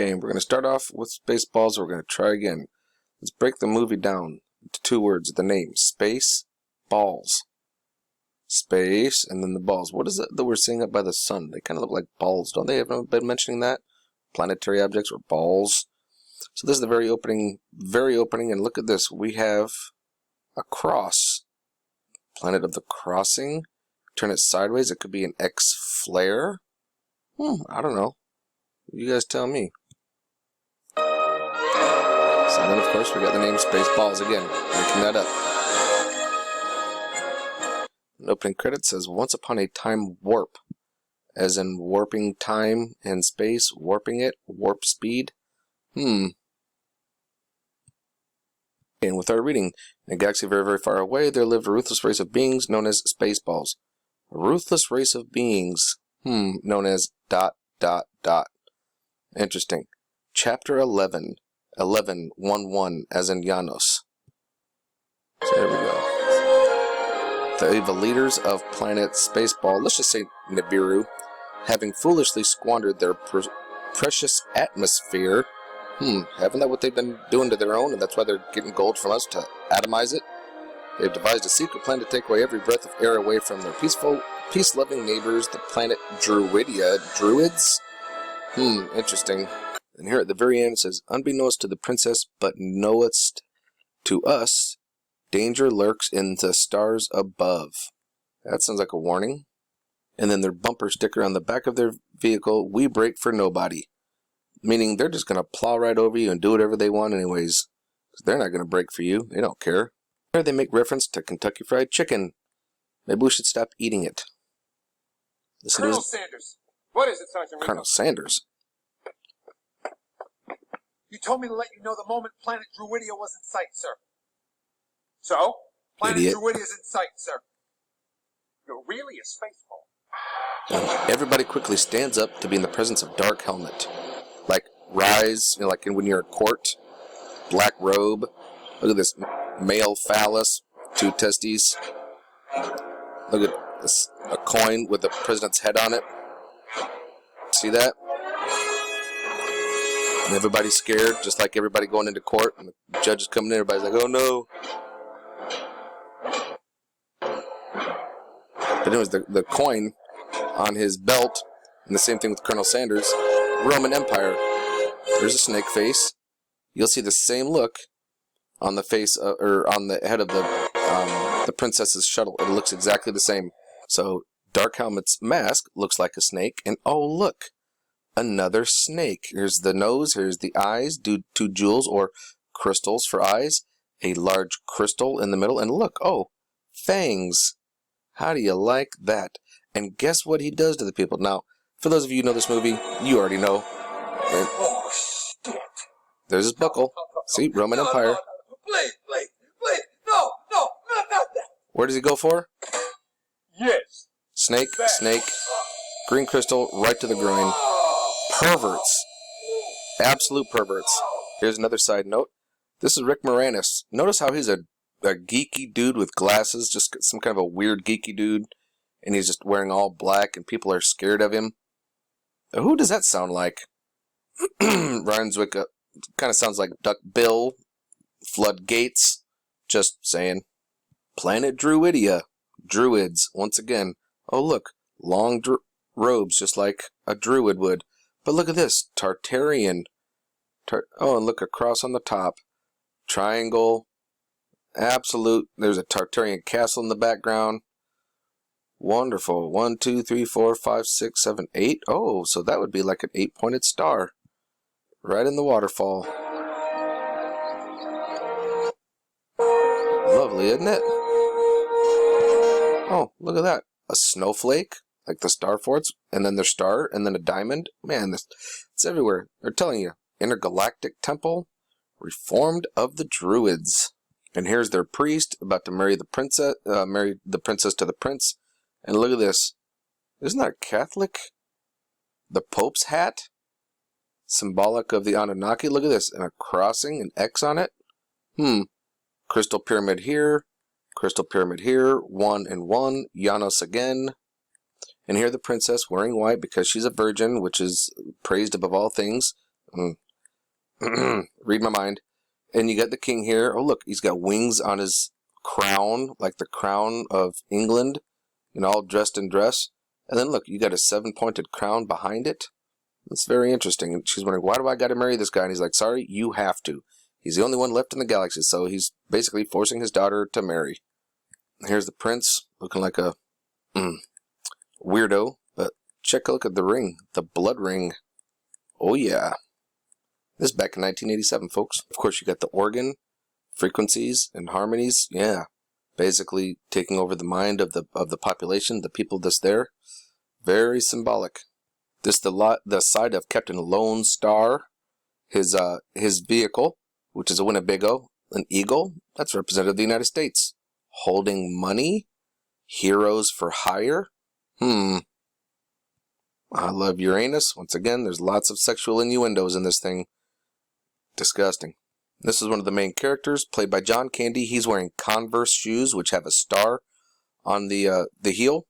Okay, we're going to start off with Spaceballs. We're going to try again. Let's break the movie down into 2 words. The name, Space Balls. Space, and then the balls. What is it that we're seeing up by the sun? They kind of look like balls, don't they? Haven't been mentioning that? Planetary objects or balls. So this is the very opening, and look at this. We have a cross. Planet of the crossing. Turn it sideways. It could be an X flare. I don't know. You guys tell me. So then, of course, we got the name Spaceballs again. Making that up. The opening credit says, once upon a time warp. As in warping time and space, warping it, warp speed. And with our reading, in a galaxy very, very far away, there lived a ruthless race of beings known as Spaceballs. A ruthless race of beings, known as ... Interesting. Chapter 11. 11, as in Janos. So there we go. The leaders of planet Spaceball, let's just say Nibiru, having foolishly squandered their precious atmosphere. Haven't that what they've been doing to their own, and that's why they're getting gold from us to atomize it? They've devised a secret plan to take away every breath of air away from their peace-loving neighbors, the planet Druidia. Druids? Interesting. And here at the very end it says, unbeknownst to the princess, but knowest to us, danger lurks in the stars above. That sounds like a warning. And then their bumper sticker on the back of their vehicle, we brake for nobody. Meaning they're just going to plow right over you and do whatever they want anyways. Because they're not going to brake for you. They don't care. Here they make reference to Kentucky Fried Chicken. Maybe we should stop eating it. Colonel Sanders. What is it, Sergeant? Colonel Sanders. You told me to let you know the moment Planet Druidia was in sight, sir. So? Planet Druidia is in sight, sir. You're really a spaceball. And everybody quickly stands up to be in the presence of Dark Helmet. Like rise, like when you're at court. Black robe. Look at this male phallus. 2 testes. Look at this, a coin with the president's head on it. See that? And everybody's scared, just like everybody going into court. And the judge is coming in, everybody's like, oh no. But anyways, the coin on his belt, and the same thing with Colonel Sanders, Roman Empire. There's a snake face. You'll see the same look on the face, or on the head of the princess's shuttle. It looks exactly the same. So Dark Helmet's mask looks like a snake, and oh look, another snake. Here's the nose, here's the eyes, 2 jewels or crystals for eyes, a large crystal in the middle, and look, oh, fangs. How do you like that? And guess what he does to the people? Now, for those of you who know this movie, you already know. Right? Oh, shit. There's his buckle. See, Roman Empire. Please, no, not that. Where does he go for? Yes. Snake, green crystal, right to the groin. Perverts. Absolute perverts. Here's another side note. This is Rick Moranis. Notice how he's a geeky dude with glasses, just some kind of a weird geeky dude, and he's just wearing all black, and people are scared of him. Who does that sound like? Ryan Zwick kind of sounds like Duck Bill, Floodgates. Just saying. Planet Druidia. Druids, once again. Oh look, long robes, just like a druid would. But look at this, Tartarian. Oh, and look, a cross on the top. Triangle. Absolute. There's a Tartarian castle in the background. Wonderful. 1, 2, 3, 4, 5, 6, 7, 8. Oh, so that would be like an 8-pointed star. Right in the waterfall. Lovely, isn't it? Oh, look at that. A snowflake, like the star forts, and then their star, and then a diamond. Man, it's everywhere. They're telling you. Intergalactic Temple, reformed of the Druids. And here's their priest about to marry the princess to the prince. And look at this. Isn't that Catholic? The Pope's hat? Symbolic of the Anunnaki. Look at this. And a crossing, an X on it. Crystal pyramid here. Crystal pyramid here. 1 and 1. Janos again. And here the princess wearing white because she's a virgin, which is praised above all things. Read my mind. And you got the king here. Oh, look, he's got wings on his crown, like the crown of England, all dressed in dress. And then look, you got a 7-pointed crown behind it. It's very interesting. And she's wondering, why do I got to marry this guy? And he's like, sorry, you have to. He's the only one left in the galaxy, so he's basically forcing his daughter to marry. Here's the prince, looking like a weirdo. But check a look at the ring, the blood ring. Oh, yeah. This is back in 1987, folks. Of course, you got the organ, frequencies, and harmonies. Yeah, basically taking over the mind of the population, the people that's there. Very symbolic. This the side of Captain Lone Star, his vehicle, which is a Winnebago, an eagle. That's representative of the United States. Holding money, heroes for hire. I love Uranus. Once again, there's lots of sexual innuendos in this thing. Disgusting. This is one of the main characters, played by John Candy. He's wearing Converse shoes, which have a star on the heel.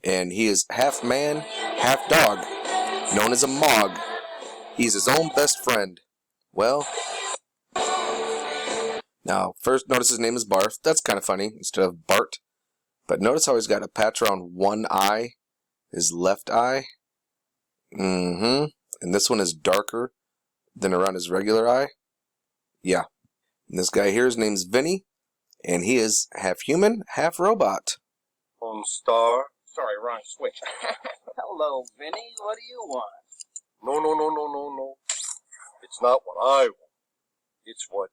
And he is half man, half dog, known as a Mog. He's his own best friend. Well, now, first notice his name is Barf. That's kind of funny, instead of Bart. But notice how he's got a patch around one eye, his left eye. And this one is darker than around his regular eye. Yeah. And this guy here, his name's Vinny, and he is half human, half robot. Star. Sorry, wrong switch. Hello, Vinny. What do you want? No. It's not what I want. It's what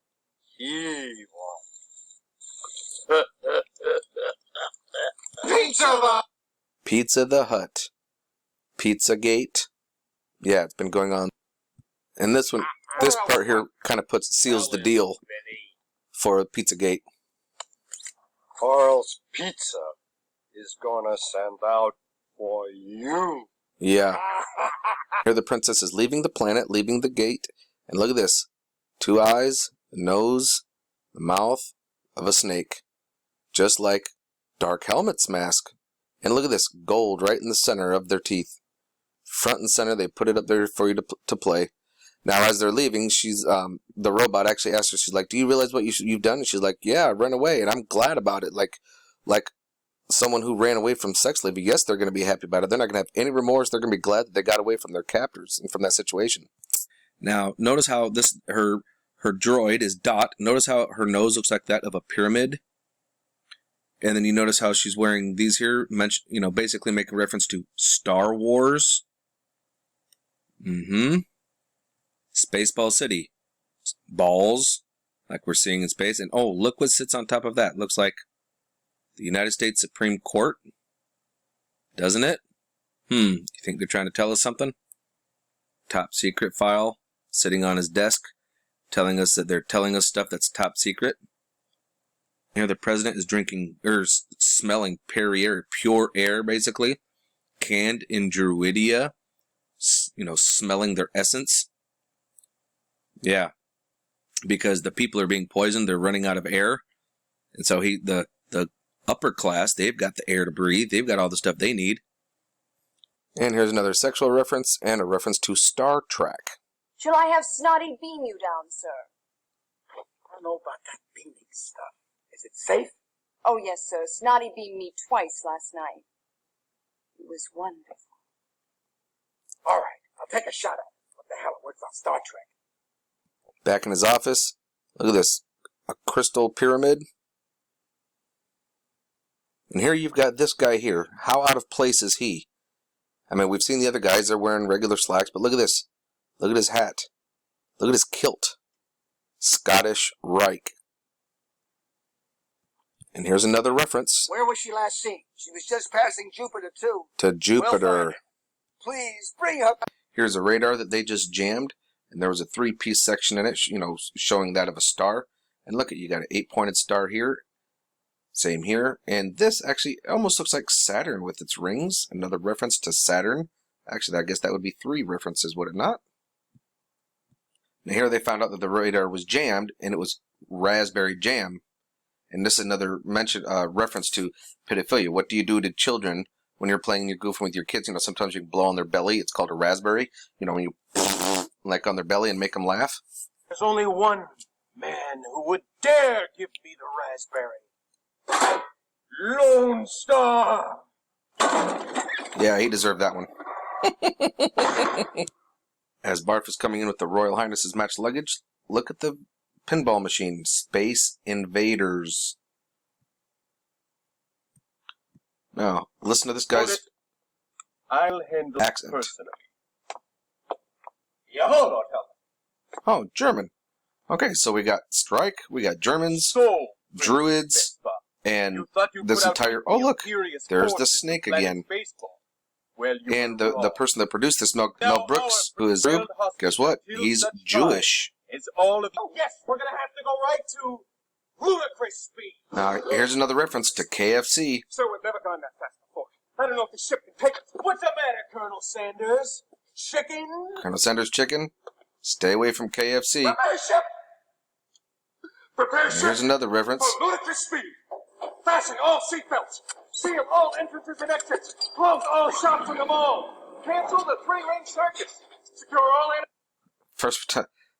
he wants. Pizza the Hut. Pizzagate. Yeah, it's been going on. And this part here kind of seals the deal for Pizzagate. Carl's Pizza is gonna send out for you. Yeah. Here the princess is leaving the planet, leaving the gate. And look at this. 2 eyes, a nose, the mouth of a snake. Just like Dark Helmet's mask. And look at this, gold right in the center of their teeth. Front and center, they put it up there for you to play. Now, as they're leaving, she's the robot actually asks her, she's like, do you realize what you've done? And she's like, yeah, I ran away, and I'm glad about it. Like someone who ran away from sex slavery, yes, they're going to be happy about it. They're not going to have any remorse. They're going to be glad that they got away from their captors and from that situation. Now, notice how her droid is Dot. Notice how her nose looks like that of a pyramid. And then you notice how she's wearing these here, basically making reference to Star Wars. Spaceball City. Balls, like we're seeing in space. And oh, look what sits on top of that. Looks like the United States Supreme Court. Doesn't it? You think they're trying to tell us something? Top secret file sitting on his desk, telling us that they're telling us stuff that's top secret. Here the president is drinking, or smelling Perrier, pure air, basically. Canned in Druidia. Smelling their essence. Yeah. Because the people are being poisoned, they're running out of air. And so the upper class, they've got the air to breathe. They've got all the stuff they need. And here's another sexual reference and a reference to Star Trek. Shall I have Snotty beam you down, sir? I don't know about that beaming stuff. Is it safe? Oh, yes, sir. Snotty beamed me twice last night. It was wonderful. All right, I'll take a shot at it. What the hell, it works on Star Trek. Back in his office, look at this. A crystal pyramid. And here you've got this guy here. How out of place is he? I mean, we've seen the other guys, they're wearing regular slacks, but look at this. Look at his hat. Look at his kilt. Scottish Rite. And here's another reference. Where was she last seen? She was just passing Jupiter, too. To Jupiter. We'll please, bring her. Here's a radar that they just jammed, and there was a 3-piece section in it, showing that of a star. And look, you got an 8-pointed star here. Same here. And this actually almost looks like Saturn with its rings. Another reference to Saturn. Actually, I guess that would be 3 references, would it not? Now here they found out that the radar was jammed, and it was raspberry jam. And this is another reference to pedophilia. What do you do to children when you're playing and you're goofing with your kids? Sometimes you can blow on their belly. It's called a raspberry. When you like on their belly and make them laugh. There's only one man who would dare give me the raspberry. Lone Star! Yeah, he deserved that one. As Barf is coming in with the Royal Highness's match luggage, look at the pinball machine. Space Invaders. Now, listen to this guy's I'll handle accent. it personally. Jawohl, Oh, German. Okay, so we got Strike, we got Germans, So, Druids, and you thought you this could outwit entire... Oh, the look, imperious there's the forces snake of planet again. Spaceball. Well, you And were the wrong. person that produced this, Mel Now Brooks, our who is... failed hostage Guess what? until He's such Jewish. time is all of you. Oh, yes, we're gonna have to go right to ludicrous speed. Now, here's another reference to KFC. Sir, we've never gone that fast before. I don't know if the ship can take us. What's the matter, Colonel Sanders? Chicken? Colonel Sanders Chicken, stay away from KFC. Prepare ship! Prepare And ship here's another reference. for ludicrous speed. Fasten all seatbelts. Seal all entrances and exits. Close all shops in the mall. Cancel the three-ring circus. Secure all First,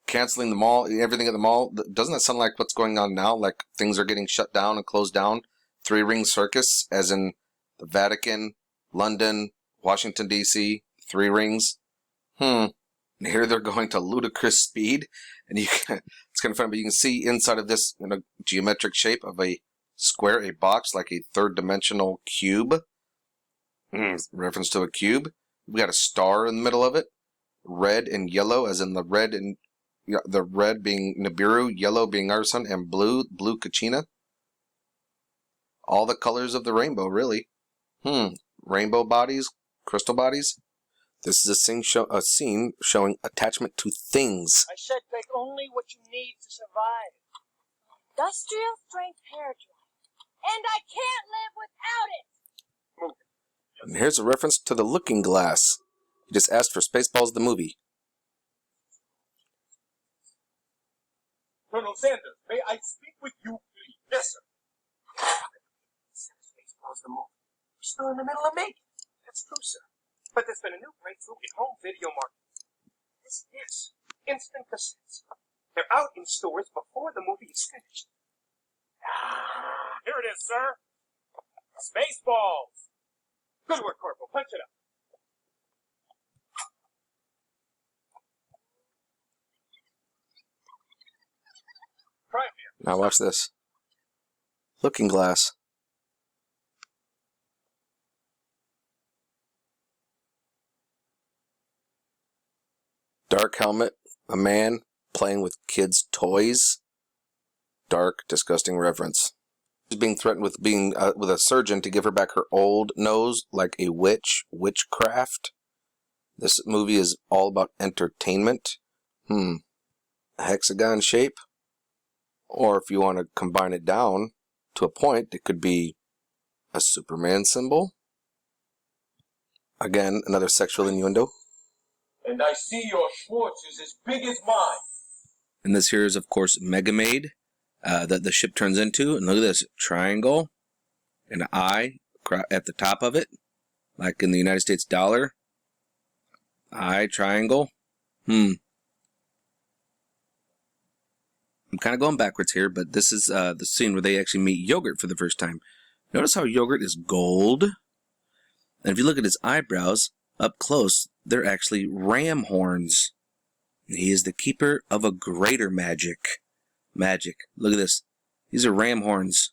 canceling the mall, everything at the mall. Doesn't that sound like what's going on now? Like things are getting shut down and closed down? Three-ring circus, as in the Vatican, London, Washington, D.C., three rings. And here they're going to ludicrous speed. And you can, it's kind of funny, but you can see inside of this geometric shape of a square, a box, like a third-dimensional cube. Reference to a cube. We got a star in the middle of it. Red and yellow, as in the red and the red being Nibiru, yellow being our sun, and blue Kachina. All the colors of the rainbow, really. Rainbow bodies, crystal bodies. This is a scene showing attachment to things. I said take only what you need to survive. Industrial strength hair dryer. And I can't live without it! And here's a reference to the Looking Glass. You just asked for Spaceballs the movie. Colonel Sanders, may I speak with you, please? Yes, sir. Spaceballs the movie. We're still in the middle of making. That's true, sir. But there's been a new breakthrough in home video marketing. Yes. Instant cassettes. They're out in stores before the movie is finished. Here it is, sir. Spaceballs. Good work, Corporal. Punch it up. Try it here. Now watch this. Looking Glass. Dark helmet, a man playing with kids' toys. Dark, disgusting reference. She's being threatened with being with a surgeon to give her back her old nose, like a witch. Witchcraft. This movie is all about entertainment. A hexagon shape. Or if you want to combine it down to a point, it could be a Superman symbol. Again, another sexual innuendo. And I see your Schwartz is as big as mine. And this here is, of course, Mega Maid that the ship turns into. And look at this triangle, an eye at the top of it, like in the United States dollar. Eye triangle. I'm kind of going backwards here, but this is the scene where they actually meet Yogurt for the first time. Notice how Yogurt is gold. And if you look at his eyebrows up close, they're actually ram horns. He is the keeper of a greater magic. Look at this. These are ram horns.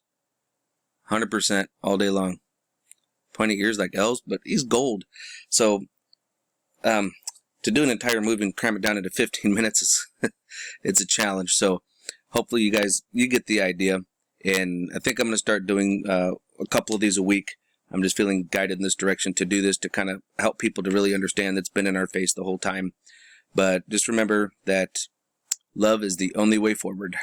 100% all day long. Pointy ears like elves, but he's gold. So, to do an entire movie and cram it down into 15 minutes, is it's a challenge. So, hopefully you get the idea. And I think I'm going to start doing a couple of these a week. I'm just feeling guided in this direction to do this to kind of help people to really understand that's been in our face the whole time. But just remember that love is the only way forward.